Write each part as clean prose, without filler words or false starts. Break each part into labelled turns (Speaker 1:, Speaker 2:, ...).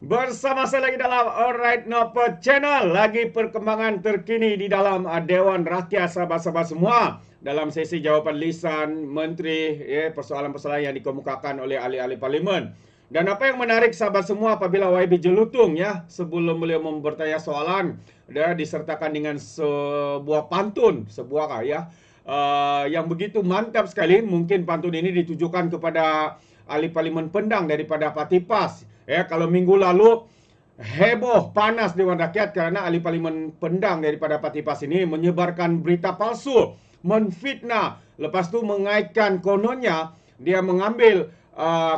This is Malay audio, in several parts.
Speaker 1: Bersama saya lagi dalam Alright Nopo Channel. Lagi perkembangan terkini di dalam Dewan Rakyat, sahabat-sahabat semua. Dalam sesi jawapan lisan Menteri, persoalan-persoalan yang dikemukakan oleh ahli-ahli parlimen. Dan apa yang menarik sahabat semua, apabila YB Jelutung sebelum beliau bertanya soalan, dia disertakan dengan sebuah pantun, yang begitu mantap sekali. Mungkin pantun ini ditujukan kepada ahli parlimen Pendang daripada Parti PAS. Kalau minggu lalu heboh panas Dewan Rakyat karena ahli parlimen Pendang daripada Parti PAS ini menyebarkan berita palsu, menfitnah, lepas tu mengaitkan kononnya dia mengambil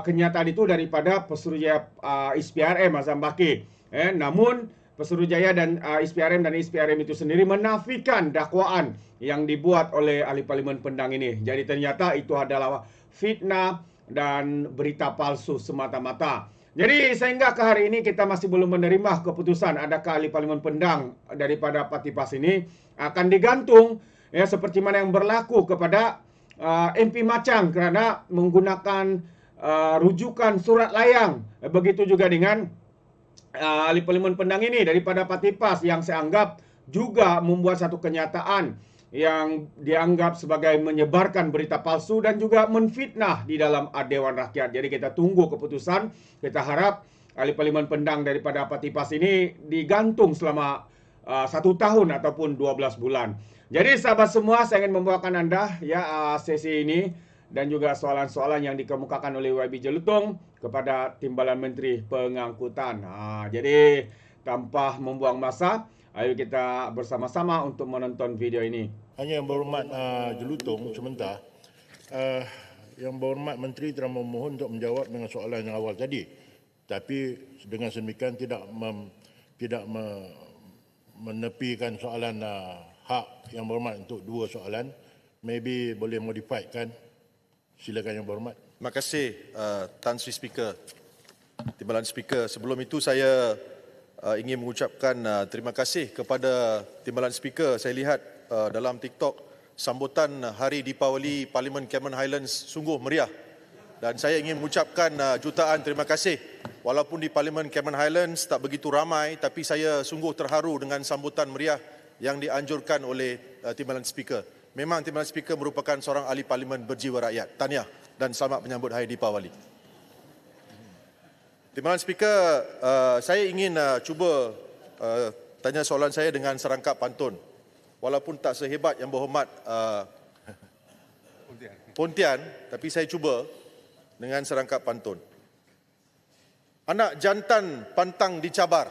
Speaker 1: kenyataan itu daripada Pesuruhjaya ISPRM Azam Baki. Namun Pesuruhjaya dan ISPRM dan ISPRM itu sendiri menafikan dakwaan yang dibuat oleh ahli parlimen Pendang ini. Jadi ternyata itu adalah fitnah dan berita palsu semata-mata. Jadi sehingga ke hari ini kita masih belum menerima keputusan adakah ahli parlimen Pendang daripada Parti PAS ini akan digantung seperti mana yang berlaku kepada MP Macang kerana menggunakan rujukan surat layang. Begitu juga dengan ahli parlimen Pendang ini daripada Parti PAS yang saya anggap juga membuat satu kenyataan yang dianggap sebagai menyebarkan berita palsu dan juga menfitnah di dalam Dewan Rakyat. Jadi kita tunggu keputusan. Kita harap ahli parlimen Pendang daripada Parti PAS ini digantung selama 1 tahun ataupun 12 bulan. Jadi sahabat semua, saya ingin membawakan Anda sesi ini dan juga soalan-soalan yang dikemukakan oleh YB Jelutung kepada Timbalan Menteri Pengangkutan. Jadi tanpa membuang masa, ayo kita bersama-sama untuk menonton video ini.
Speaker 2: Hanya yang berhormat Jelutung sebentar. Yang berhormat Menteri telah memohon untuk menjawab dengan soalan yang awal tadi. Tapi dengan sedemikian tidak menepikan soalan hak yang berhormat untuk 2 soalan. Maybe boleh modifiedkan. Silakan yang berhormat.
Speaker 3: Terima kasih Tan Sri Speaker. Timbalan Speaker, sebelum itu saya ingin mengucapkan terima kasih kepada Timbalan Speaker. Saya lihat dalam TikTok sambutan Hari Deepawali Parlimen Cameron Highlands sungguh meriah. Dan saya ingin mengucapkan jutaan terima kasih. Walaupun di Parlimen Cameron Highlands tak begitu ramai, tapi saya sungguh terharu dengan sambutan meriah yang dianjurkan oleh Timbalan Speaker. Memang Timbalan Speaker merupakan seorang ahli parlimen berjiwa rakyat. Tahniah dan selamat menyambut Hari Deepawali. Timbalan Speaker, saya ingin cuba tanya soalan saya dengan serangkap pantun. Walaupun tak sehebat yang berhormat Pontian, tapi saya cuba dengan serangkap pantun. Anak jantan pantang dicabar,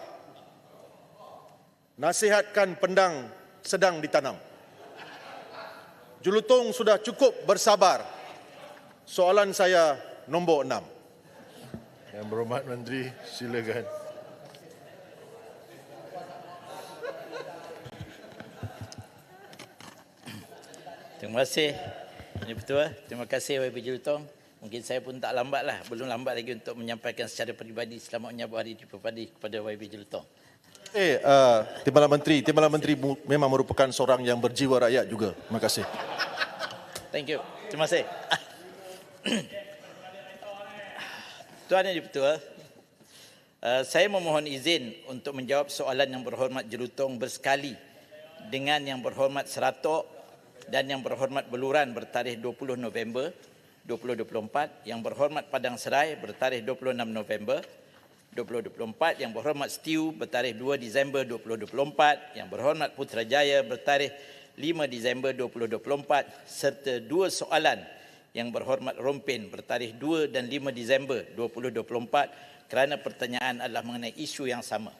Speaker 3: nasihatkan Pendang sedang ditanam. Jelutung sudah cukup bersabar. Soalan saya nombor 6.
Speaker 2: Yang berhormat Menteri, silakan.
Speaker 4: Terima kasih, Ini Ketua. Terima kasih YB Jelutung. Mungkin saya pun tak lambat lah. Belum lambat lagi untuk menyampaikan secara peribadi selamat menyambut Hari Deepawali kepada YB Jelutung.
Speaker 3: Timbalan Menteri memang merupakan seorang yang berjiwa rakyat juga. Terima kasih.
Speaker 4: Thank you. Terima kasih. Tuan Yang Ketua, saya memohon izin untuk menjawab soalan Yang Berhormat Jelutung bersekali dengan Yang Berhormat Seratok dan Yang Berhormat Beluran bertarikh 20 November 2024, Yang Berhormat Padang Serai bertarikh 26 November 2024, Yang Berhormat Stew bertarikh 2 Disember 2024, Yang Berhormat Putrajaya bertarikh 5 Disember 2024, serta 2 soalan Yang Berhormat Rompin bertarikh 2 dan 5 Disember 2024 kerana pertanyaan adalah mengenai isu yang sama.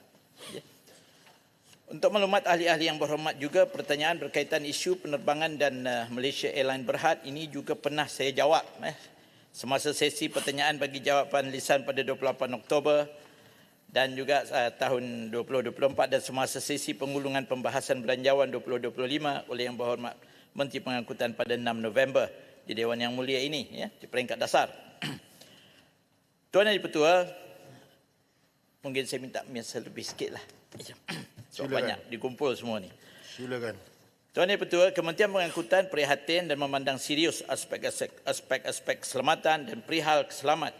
Speaker 4: Untuk maklumat ahli-ahli yang berhormat juga, pertanyaan berkaitan isu penerbangan dan Malaysia Airlines Berhad ini juga pernah saya jawab semasa sesi pertanyaan bagi jawapan lisan pada 28 Oktober dan juga tahun 2024 dan semasa sesi pengulungan pembahasan belanjawan 2025 oleh Yang Berhormat Menteri Pengangkutan pada 6 November di Dewan Yang Mulia ini, di peringkat dasar. Tuan Yang Ketua, mungkin saya minta masa lebih sikit lah. Sebab banyak dikumpul semua ni.
Speaker 2: Silakan.
Speaker 4: Tuan Yang Ketua, Kementerian Pengangkutan prihatin dan memandang serius aspek-aspek keselamatan dan perihal keselamat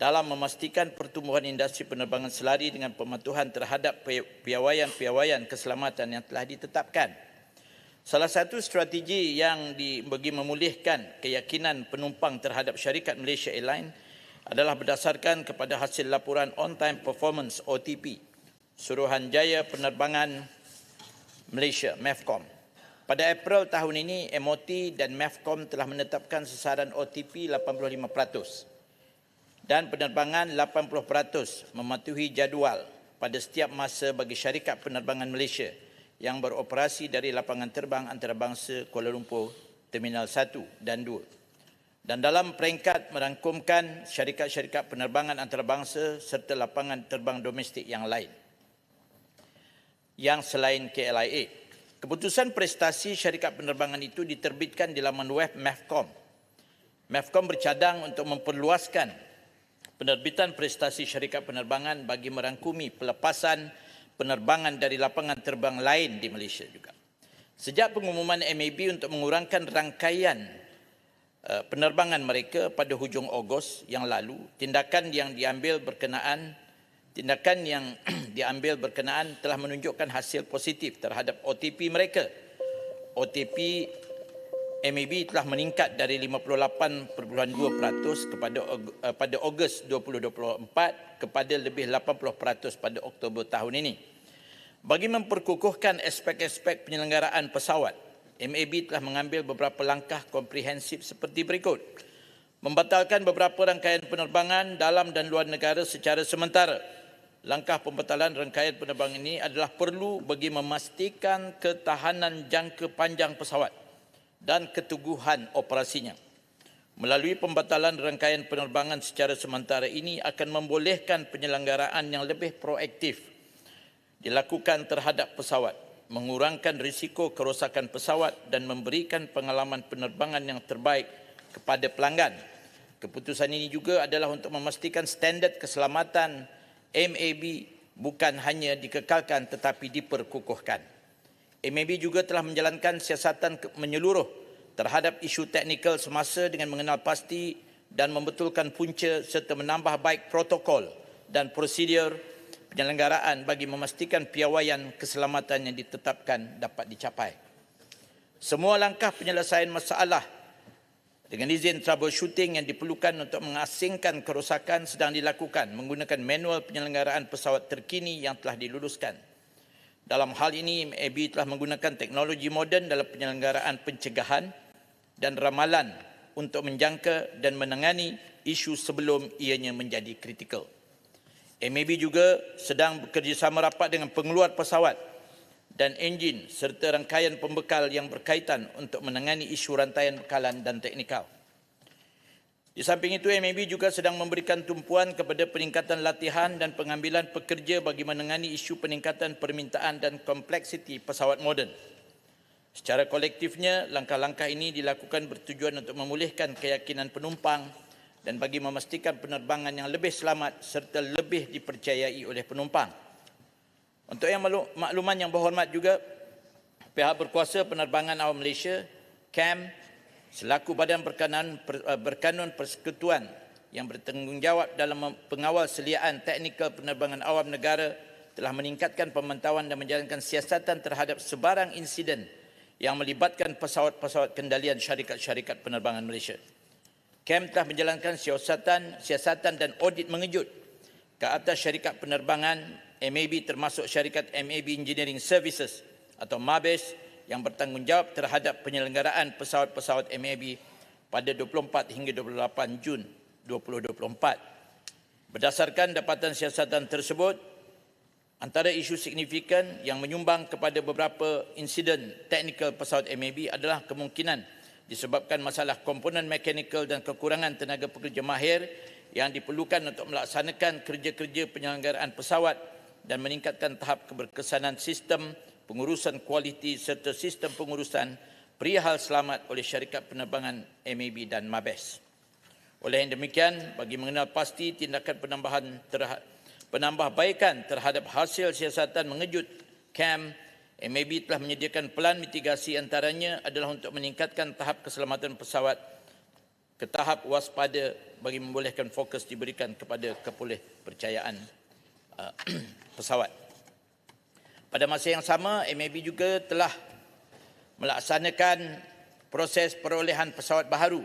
Speaker 4: dalam memastikan pertumbuhan industri penerbangan selari dengan pematuhan terhadap piawaian-piawaian keselamatan yang telah ditetapkan. Salah satu strategi yang bagi memulihkan keyakinan penumpang terhadap syarikat Malaysia Airlines adalah berdasarkan kepada hasil laporan On-Time Performance OTP Suruhanjaya Penerbangan Malaysia MEFCOM. Pada April tahun ini, MOT dan MEFCOM telah menetapkan sasaran OTP 85% dan penerbangan 80% mematuhi jadual pada setiap masa bagi syarikat penerbangan Malaysia yang beroperasi dari lapangan terbang antarabangsa Kuala Lumpur Terminal 1 dan 2. Dan dalam peringkat merangkumkan syarikat-syarikat penerbangan antarabangsa serta lapangan terbang domestik yang lain yang selain KLIA. Keputusan prestasi syarikat penerbangan itu diterbitkan di laman web MEFCOM. MEFCOM bercadang untuk memperluaskan penerbitan prestasi syarikat penerbangan bagi merangkumi pelepasan penerbangan dari lapangan terbang lain di Malaysia juga. Sejak pengumuman MAB untuk mengurangkan rangkaian penerbangan mereka pada hujung Ogos yang lalu, tindakan yang diambil berkenaan telah menunjukkan hasil positif terhadap OTP mereka. OTP MAB telah meningkat dari 58.2% pada Ogos 2024 kepada lebih 80% pada Oktober tahun ini. Bagi memperkukuhkan aspek-aspek penyelenggaraan pesawat, MAB telah mengambil beberapa langkah komprehensif seperti berikut. Membatalkan beberapa rangkaian penerbangan dalam dan luar negara secara sementara. Langkah pembatalan rangkaian penerbangan ini adalah perlu bagi memastikan ketahanan jangka panjang pesawat dan keteguhan operasinya. Melalui pembatalan rangkaian penerbangan secara sementara ini akan membolehkan penyelenggaraan yang lebih proaktif dilakukan terhadap pesawat, mengurangkan risiko kerosakan pesawat dan memberikan pengalaman penerbangan yang terbaik kepada pelanggan. Keputusan ini juga adalah untuk memastikan standard keselamatan MAB bukan hanya dikekalkan tetapi diperkukuhkan. MAB juga telah menjalankan siasatan menyeluruh terhadap isu teknikal semasa dengan mengenal pasti dan membetulkan punca serta menambah baik protokol dan prosedur penyelenggaraan bagi memastikan piawaian keselamatan yang ditetapkan dapat dicapai. Semua langkah penyelesaian masalah dengan izin troubleshooting yang diperlukan untuk mengasingkan kerosakan sedang dilakukan menggunakan manual penyelenggaraan pesawat terkini yang telah diluluskan. Dalam hal ini, MAB telah menggunakan teknologi moden dalam penyelenggaraan pencegahan dan ramalan untuk menjangka dan menangani isu sebelum ianya menjadi kritikal. MAB juga sedang bekerjasama rapat dengan pengeluar pesawat dan enjin serta rangkaian pembekal yang berkaitan untuk menangani isu rantaian bekalan dan teknikal. Di samping itu, MAB juga sedang memberikan tumpuan kepada peningkatan latihan dan pengambilan pekerja bagi menangani isu peningkatan permintaan dan kompleksiti pesawat moden. Secara kolektifnya, langkah-langkah ini dilakukan bertujuan untuk memulihkan keyakinan penumpang dan bagi memastikan penerbangan yang lebih selamat serta lebih dipercayai oleh penumpang. Untuk yang makluman yang berhormat juga, pihak berkuasa penerbangan awam Malaysia, CAM, selaku badan berkanun persekutuan yang bertanggungjawab dalam pengawal seliaan teknikal penerbangan awam negara telah meningkatkan pemantauan dan menjalankan siasatan terhadap sebarang insiden yang melibatkan pesawat-pesawat kendalian syarikat-syarikat penerbangan Malaysia. CAM telah menjalankan siasatan dan audit mengejut ke atas syarikat penerbangan MAB termasuk syarikat MAB Engineering Services atau MABES yang bertanggungjawab terhadap penyelenggaraan pesawat-pesawat MAB pada 24 hingga 28 Jun 2024. Berdasarkan dapatan siasatan tersebut, antara isu signifikan yang menyumbang kepada beberapa insiden teknikal pesawat MAB adalah kemungkinan disebabkan masalah komponen mekanikal dan kekurangan tenaga pekerja mahir yang diperlukan untuk melaksanakan kerja-kerja penyelenggaraan pesawat dan meningkatkan tahap keberkesanan sistem pengurusan kualiti serta sistem pengurusan perihal selamat oleh syarikat penerbangan MAB dan MABES. Oleh yang demikian, bagi mengenal pasti tindakan penambahbaikan terhadap hasil siasatan mengejut CAM, MAB telah menyediakan pelan mitigasi antaranya adalah untuk meningkatkan tahap keselamatan pesawat ke tahap waspada bagi membolehkan fokus diberikan kepada kepolehpercayaan pesawat. Pada masa yang sama, MAB juga telah melaksanakan proses perolehan pesawat baharu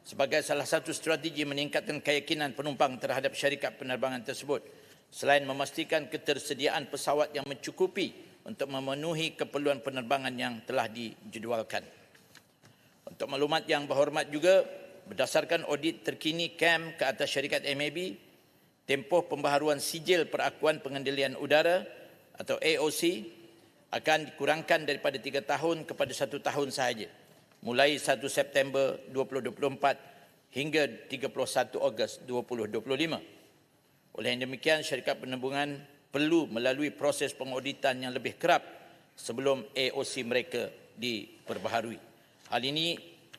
Speaker 4: sebagai salah satu strategi meningkatkan keyakinan penumpang terhadap syarikat penerbangan tersebut, selain memastikan ketersediaan pesawat yang mencukupi untuk memenuhi keperluan penerbangan yang telah dijadualkan. Untuk maklumat yang berhormat juga, berdasarkan audit terkini CAM ke atas syarikat MAB, tempoh pembaharuan sijil perakuan pengendalian udara atau AOC akan dikurangkan daripada 3 tahun kepada 1 tahun sahaja, mulai 1 September 2024 hingga 31 Ogos 2025. Oleh yang demikian, syarikat penerbangan perlu melalui proses pengauditan yang lebih kerap sebelum AOC mereka diperbaharui. Hal ini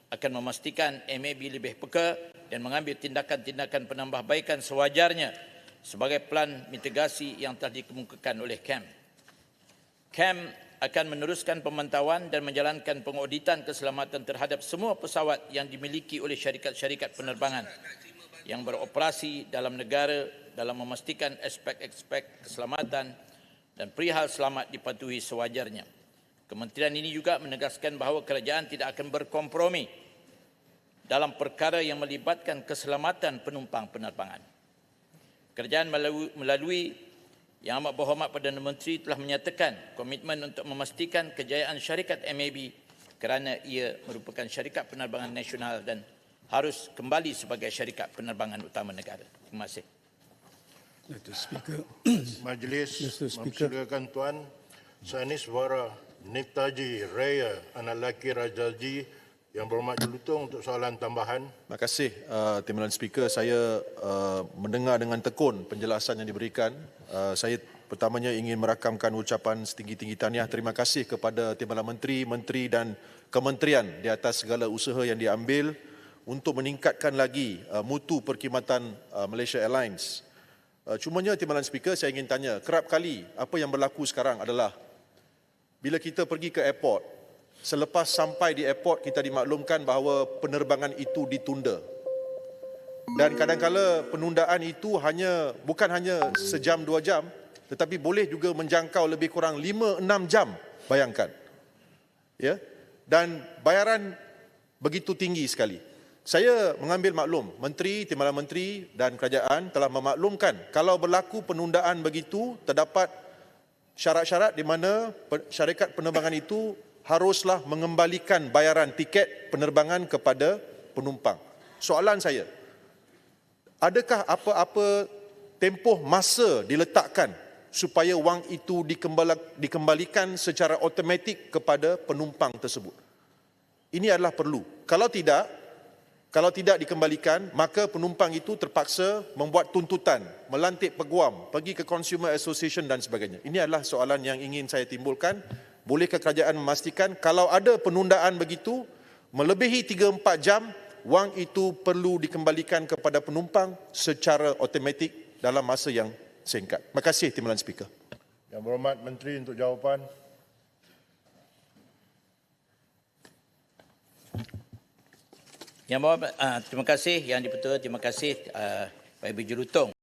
Speaker 4: akan memastikan MAB lebih peka dan mengambil tindakan-tindakan penambahbaikan sewajarnya sebagai plan mitigasi yang telah dikemukakan oleh CAM. CAM akan meneruskan pemantauan dan menjalankan pengauditan keselamatan terhadap semua pesawat yang dimiliki oleh syarikat-syarikat penerbangan yang beroperasi dalam negara dalam memastikan aspek-aspek keselamatan dan perihal selamat dipatuhi sewajarnya. Kementerian ini juga menegaskan bahawa kerajaan tidak akan berkompromi dalam perkara yang melibatkan keselamatan penumpang penerbangan. Kerajaan melalui Yang Amat Berhormat Perdana Menteri telah menyatakan komitmen untuk memastikan kejayaan syarikat MAB kerana ia merupakan syarikat penerbangan nasional dan harus kembali sebagai syarikat penerbangan utama negara. Terima kasih.
Speaker 5: Mr. Speaker.
Speaker 2: Majlis
Speaker 5: Mr. Speaker.
Speaker 2: mempersilakan Tuan Sanis Wara Nektaji Raya anak lelaki Rajalji yang berhormat Jelutong untuk soalan tambahan.
Speaker 3: Terima kasih Timbalan Speaker. Saya mendengar dengan tekun penjelasan yang diberikan. Saya pertamanya ingin merakamkan ucapan setinggi-tinggi tahniah terima kasih kepada Timbalan Menteri, Menteri dan Kementerian di atas segala usaha yang diambil untuk meningkatkan lagi mutu perkhidmatan Malaysia Airlines. Cumanya Timbalan Speaker, saya ingin tanya, kerap kali apa yang berlaku sekarang adalah bila kita pergi ke airport, selepas sampai di airport kita dimaklumkan bahawa penerbangan itu ditunda. Dan kadang-kala penundaan itu bukan hanya sejam 2 jam, tetapi boleh juga menjangkau lebih kurang 5-6 jam, bayangkan. Ya? Dan bayaran begitu tinggi sekali. Saya mengambil maklum, Menteri, Timbalan Menteri dan Kerajaan telah memaklumkan kalau berlaku penundaan begitu, terdapat syarat-syarat di mana syarikat penerbangan itu haruslah mengembalikan bayaran tiket penerbangan kepada penumpang. Soalan saya, adakah apa-apa tempoh masa diletakkan supaya wang itu dikembalikan secara automatik kepada penumpang tersebut? Ini adalah perlu. Kalau tidak dikembalikan, maka penumpang itu terpaksa membuat tuntutan, melantik peguam, pergi ke Consumer Association dan sebagainya. Ini adalah soalan yang ingin saya timbulkan. Bolehkah kerajaan memastikan kalau ada penundaan begitu, melebihi 3-4 jam, wang itu perlu dikembalikan kepada penumpang secara automatik dalam masa yang singkat. Terima kasih, Timbalan Speaker.
Speaker 2: Yang berhormat Menteri untuk jawapan.
Speaker 4: Yang Berhormat, terima kasih Yang di-Pertua, terima kasih Pak Ibu Jelutong.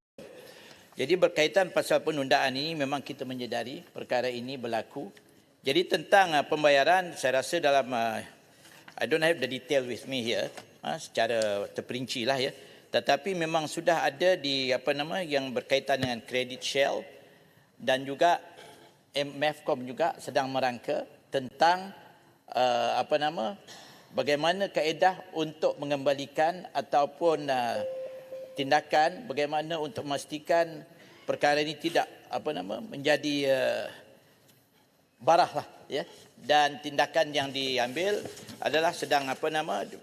Speaker 4: Jadi berkaitan pasal penundaan ini memang kita menyedari perkara ini berlaku. Jadi tentang pembayaran, saya rasa dalam I don't have the detail with me here, secara terperinci lah ya. Tetapi memang sudah ada di yang berkaitan dengan Credit Shell dan juga MEFCOM juga sedang merangka tentang bagaimana kaedah untuk mengembalikan ataupun tindakan bagaimana untuk memastikan perkara ini tidak menjadi barah lah ya, dan tindakan yang diambil adalah sedang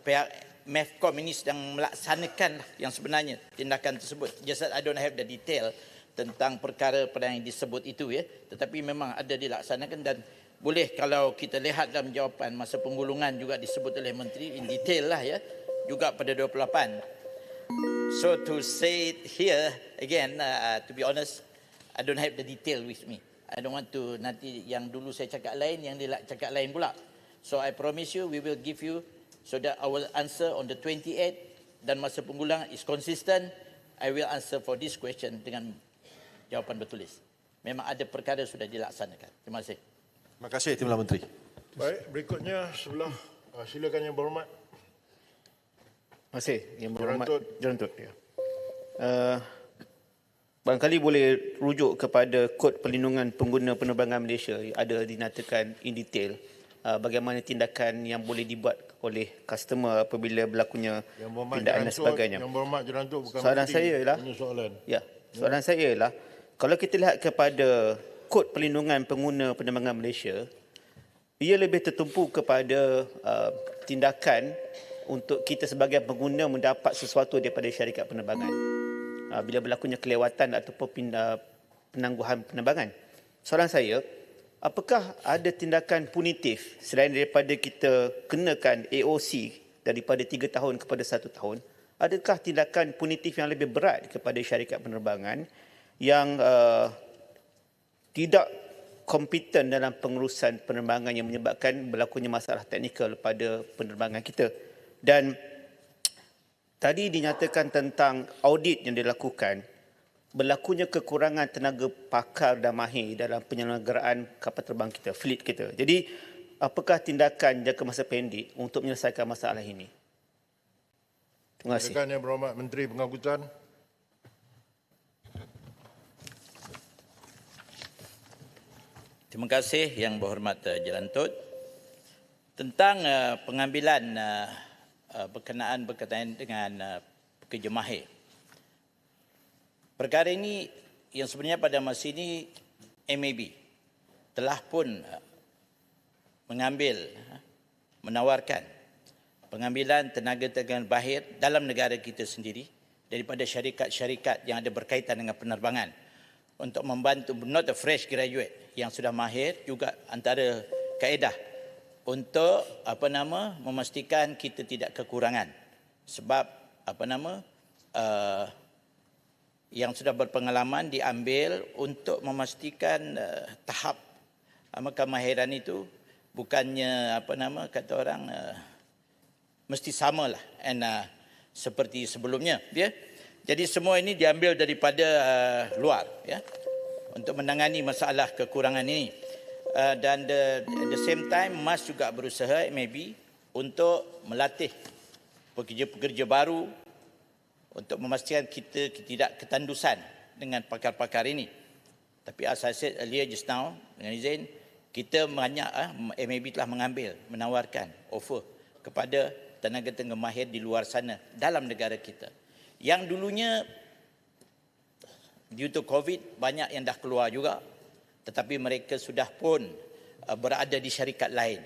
Speaker 4: pihak MEFCOM ini sedang melaksanakan yang sebenarnya tindakan tersebut. Just that I don't have the detail tentang perkara yang disebut itu ya, tetapi memang ada dilaksanakan dan boleh kalau kita lihat dalam jawapan masa penggulungan juga disebut oleh Menteri in detail lah ya, juga pada 28. So to say it here again, to be honest, I don't have the detail with me. I don't want to nanti yang dulu saya cakap lain, yang dia cakap lain pula. So I promise you we will give you so that I will answer on the 28th dan masa pengulangan is consistent, I will answer for this question dengan jawapan bertulis. Memang ada perkara sudah dilaksanakan. Terima kasih.
Speaker 3: Terima kasih Timbalan Menteri.
Speaker 2: Baik, berikutnya sebelah silakan Yang Berhormat.
Speaker 6: Terima kasih Yang Berhormat
Speaker 2: Jelantut.
Speaker 6: Ya. Barangkali boleh rujuk kepada Kod Perlindungan Pengguna Penerbangan Malaysia, ada dinyatakan in detail bagaimana tindakan yang boleh dibuat oleh customer apabila berlakunya tindakan dan sebagainya.
Speaker 2: Yang Berhormat Jelantut bukan
Speaker 6: Soalan
Speaker 2: menteri,
Speaker 6: saya ialah,
Speaker 2: punya soalan.
Speaker 6: ya, soalan saya ialah, kalau kita lihat kepada Kod Perlindungan Pengguna Penerbangan Malaysia, ia lebih tertumpu kepada tindakan untuk kita sebagai pengguna mendapat sesuatu daripada syarikat penerbangan bila berlakunya kelewatan ataupun penangguhan penerbangan. Soalan saya, apakah ada tindakan punitif selain daripada kita kenakan AOC daripada 3 tahun kepada 1 tahun? Adakah tindakan punitif yang lebih berat kepada syarikat penerbangan yang tidak kompeten dalam pengurusan penerbangan yang menyebabkan berlakunya masalah teknikal pada penerbangan kita? Dan tadi dinyatakan tentang audit yang dilakukan, berlakunya kekurangan tenaga pakar dan mahir dalam penyelenggaraan kapal terbang kita, fleet kita. Jadi, apakah tindakan jangka masa pendek untuk menyelesaikan masalah ini? Terima kasih.
Speaker 2: Silakan Yang Berhormat Menteri Pengangkutan.
Speaker 4: Terima kasih Yang Berhormat Jelantut. Tentang pengambilan berkenaan dengan pekerja mahir. Perkara ini yang sebenarnya pada masa ini MAB telah pun menawarkan pengambilan tenaga-tenaga mahir dalam negara kita sendiri daripada syarikat-syarikat yang ada berkaitan dengan penerbangan untuk membantu not a fresh graduate yang sudah mahir, juga antara kaedah untuk memastikan kita tidak kekurangan, sebab yang sudah berpengalaman diambil untuk memastikan tahap kemahiran itu bukannya kata orang mesti samalah seperti sebelumnya, ya. Jadi semua ini diambil daripada luar, ya, untuk menangani masalah kekurangan ini. Dan at the same time MAS juga berusaha MAB untuk melatih pekerja-pekerja baru untuk memastikan kita tidak ketandusan dengan pakar-pakar ini. Tapi as I said earlier just now, dengan izin, kita MAB telah menawarkan offer kepada tenaga-tenaga mahir di luar sana dalam negara kita. Yang dulunya due to COVID banyak yang dah keluar juga, tetapi mereka sudah pun berada di syarikat lain.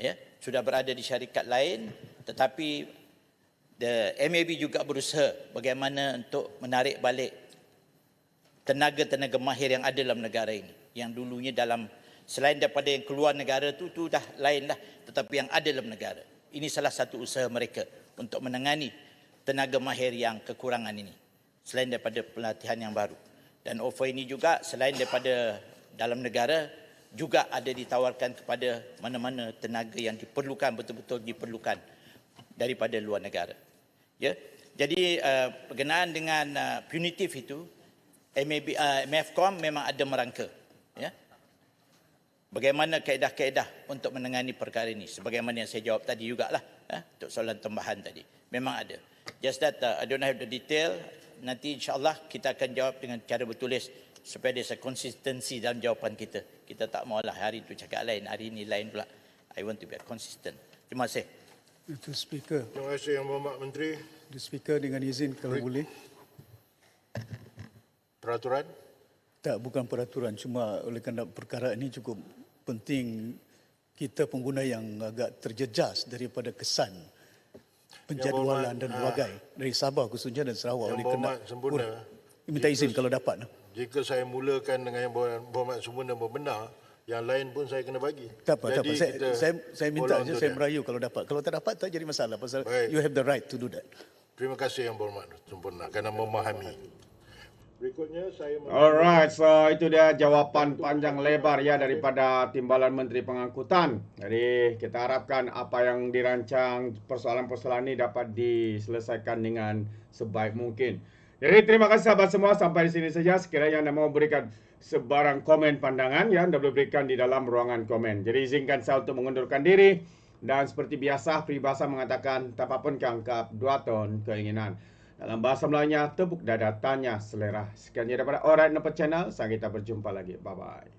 Speaker 4: Ya, sudah berada di syarikat lain, tetapi MAB juga berusaha bagaimana untuk menarik balik tenaga-tenaga mahir yang ada dalam negara ini. Yang dulunya selain daripada yang keluar negara tu dah lain dah, tetapi yang ada dalam negara. Ini salah satu usaha mereka untuk menangani tenaga mahir yang kekurangan ini, selain daripada pelatihan yang baru. Dan offer ini juga selain daripada dalam negara, juga ada ditawarkan kepada mana-mana tenaga yang diperlukan, betul-betul diperlukan daripada luar negara. Ya. Jadi berkenaan dengan punitif itu, MAFCOM memang ada merangka. Ya. Bagaimana kaedah-kaedah untuk menangani perkara ini. Sebagaimana yang saya jawab tadi jugalah, untuk soalan tambahan tadi. Memang ada. Just that I don't have the detail. Nanti insyaAllah kita akan jawab dengan cara bertulis supaya ada konsistensi dalam jawapan kita. Kita tak maulah hari itu cakap lain, hari ini lain pula. I want to be consistent. Terima kasih.
Speaker 5: Itu Speaker.
Speaker 2: Terima kasih Yang Berhormat Menteri.
Speaker 5: The Speaker dengan izin kalau boleh.
Speaker 2: Peraturan?
Speaker 5: Tak, bukan peraturan. Cuma oleh kerana perkara ini cukup penting, kita pengguna yang agak terjejas daripada kesan penjadualan dan berbagai dari Sabah khususnya dan Sarawak.
Speaker 2: Yang Berhormat sempurna.
Speaker 5: Minta izin kalau dapat.
Speaker 2: Jika saya mulakan dengan Yang Berhormat sempurna berbenar, yang lain pun saya kena bagi.
Speaker 5: Tak apa, tak apa. Saya minta
Speaker 2: follow
Speaker 5: je, saya merayu kalau dapat. Kalau tak dapat, tak jadi masalah. Pasal
Speaker 2: Baik.
Speaker 5: you have the right to do that.
Speaker 2: Terima kasih Yang Berhormat sempurna kerana memahami. Berikutnya saya
Speaker 1: Alright, so itu dia jawapan panjang lebar ya daripada Timbalan Menteri Pengangkutan. Jadi kita harapkan apa yang dirancang persoalan-persoalan ini dapat diselesaikan dengan sebaik mungkin. Jadi terima kasih sahabat semua, sampai di sini saja. Sekiranya Anda mau berikan sebarang komen pandangan ya, Anda boleh berikan di dalam ruangan komen. Jadi izinkan saya untuk mengundurkan diri, dan seperti biasa peribahasa mengatakan tapapun kangkap 2 ton keinginan. Dalam bahasa Melayunya, tepuk dada, tanya selera. Sekian daripada Alright Nampak Channel. Sampai kita berjumpa lagi. Bye-bye.